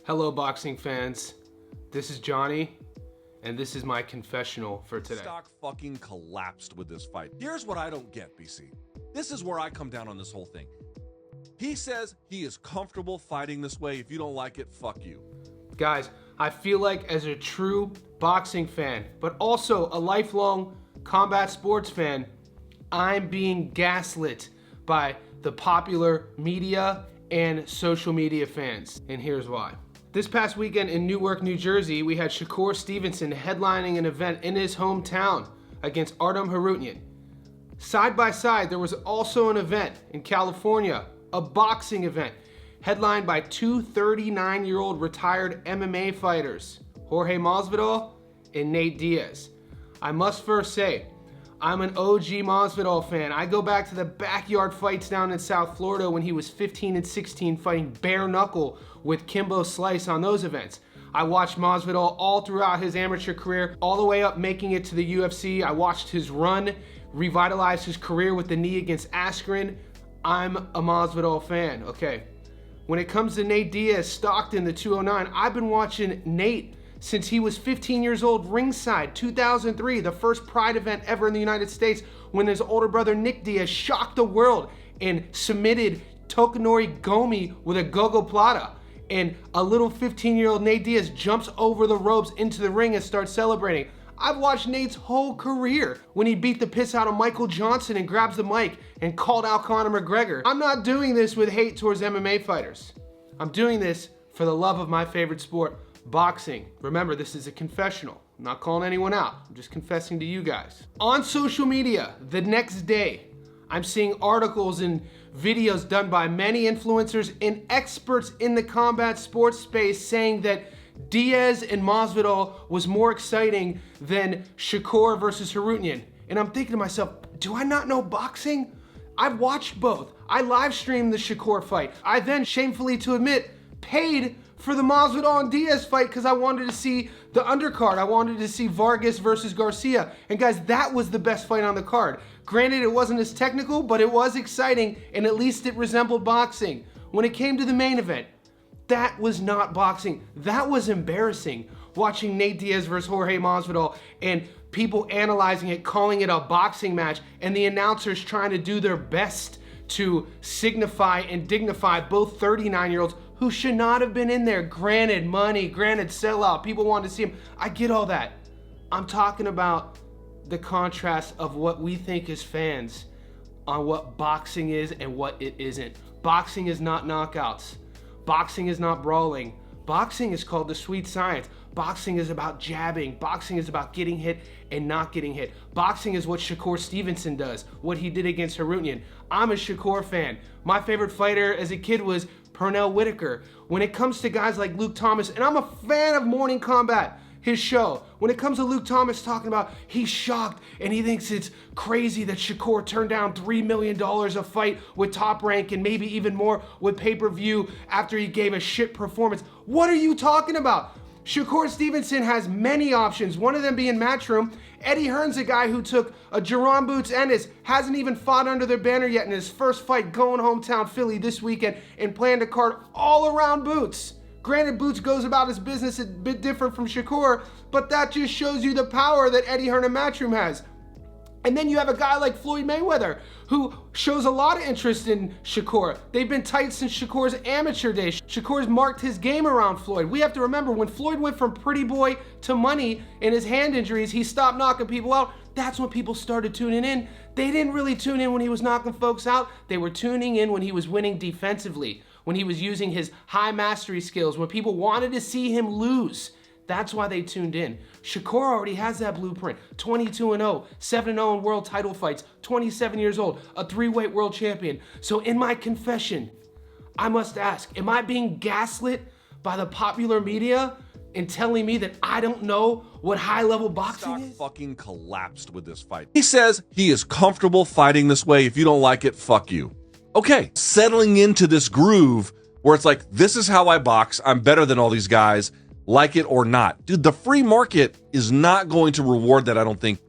Hello, boxing fans. This is Johnny, and this is my confessional for today. Stock fucking collapsed with this fight. Here's what I don't get, BC. This is where I come down on this whole thing. He says he is comfortable fighting this way. If you don't like it, fuck you. Guys, I feel like as a true boxing fan, but also a lifelong combat sports fan, I'm being gaslit by the popular media and social media fans. And here's why. This past weekend in Newark, New Jersey, we had Shakur Stevenson headlining an event in his hometown against Artem Harutyan. Side by side, there was also an event in California, a boxing event, headlined by two 39-year-old retired MMA fighters, Jorge Masvidal and Nate Diaz. I must first say, I'm an OG Masvidal fan. I go back to the backyard fights down in South Florida when he was 15 and 16 fighting bare knuckle with Kimbo Slice on those events. I watched Masvidal all throughout his amateur career, all the way up making it to the UFC. I watched his run, revitalize his career with the knee against Askren. I'm a Masvidal fan, okay. When it comes to Nate Diaz, Stockton, the 209, I've been watching Nate since he was 15 years old, ringside, 2003, the first Pride event ever in the United States, when his older brother Nick Diaz shocked the world and submitted Tokunori Gomi with a gogo plata. And a little 15-year-old Nate Diaz jumps over the ropes into the ring and starts celebrating. I've watched Nate's whole career when he beat the piss out of Michael Johnson and grabs the mic and called out Conor McGregor. I'm not doing this with hate towards MMA fighters. I'm doing this for the love of my favorite sport, boxing. Remember, this is a confessional. I'm not calling anyone out. I'm just confessing to you guys. On social media, the next day, I'm seeing articles and videos done by many influencers and experts in the combat sports space saying that Diaz and Masvidal was more exciting than Shakur versus Harutyan. And I'm thinking to myself, do I not know boxing? I've watched both. I live streamed the Shakur fight. I then, shamefully to admit, paid for the Masvidal and Diaz fight because I wanted to see the undercard. I wanted to see Vargas versus Garcia. And guys, that was the best fight on the card. Granted, it wasn't as technical, but it was exciting, and at least it resembled boxing. When it came to the main event, that was not boxing. That was embarrassing. Watching Nate Diaz versus Jorge Masvidal and people analyzing it, calling it a boxing match, and the announcers trying to do their best to signify and dignify both 39-year-olds who should not have been in there. Granted money, granted sellout, people wanted to see him. I get all that. I'm talking about the contrast of what we think as fans on what boxing is and what it isn't. Boxing is not knockouts. Boxing is not brawling. Boxing is called the sweet science. Boxing is about jabbing. Boxing is about getting hit and not getting hit. Boxing is what Shakur Stevenson does, what he did against Harutyan. I'm a Shakur fan. My favorite fighter as a kid was Pernell Whitaker. When it comes to guys like Luke Thomas, and I'm a fan of Morning Combat, his show. When it comes to Luke Thomas talking about he's shocked and he thinks it's crazy that Shakur turned down $3 million a fight with Top Rank and maybe even more with pay-per-view after he gave a shit performance. What are you talking about? Shakur Stevenson has many options, one of them being Matchroom. Eddie Hearn's a guy who took a Jerron Boots Ennis, hasn't even fought under their banner yet in his first fight going hometown Philly this weekend and planned a card all around Boots. Granted, Boots goes about his business a bit different from Shakur, but that just shows you the power that Eddie Hearn and Matchroom has. And then you have a guy like Floyd Mayweather, who shows a lot of interest in Shakur. They've been tight since Shakur's amateur days. Shakur's marked his game around Floyd. We have to remember, when Floyd went from pretty boy to money and his hand injuries, he stopped knocking people out. That's when people started tuning in. They didn't really tune in when he was knocking folks out. They were tuning in when he was winning defensively, when he was using his high mastery skills, when people wanted to see him lose. That's why they tuned in. Shakur already has that blueprint. 22-0, 7-0 in world title fights, 27 years old, a 3-weight world champion. So in my confession, I must ask, am I being gaslit by the popular media and telling me that I don't know what high-level boxing is? Fucking collapsed with this fight. He says he is comfortable fighting this way. If you don't like it, fuck you. Okay, settling into this groove where it's like, this is how I box. I'm better than all these guys. Like it or not. Dude, the free market is not going to reward that, I don't think.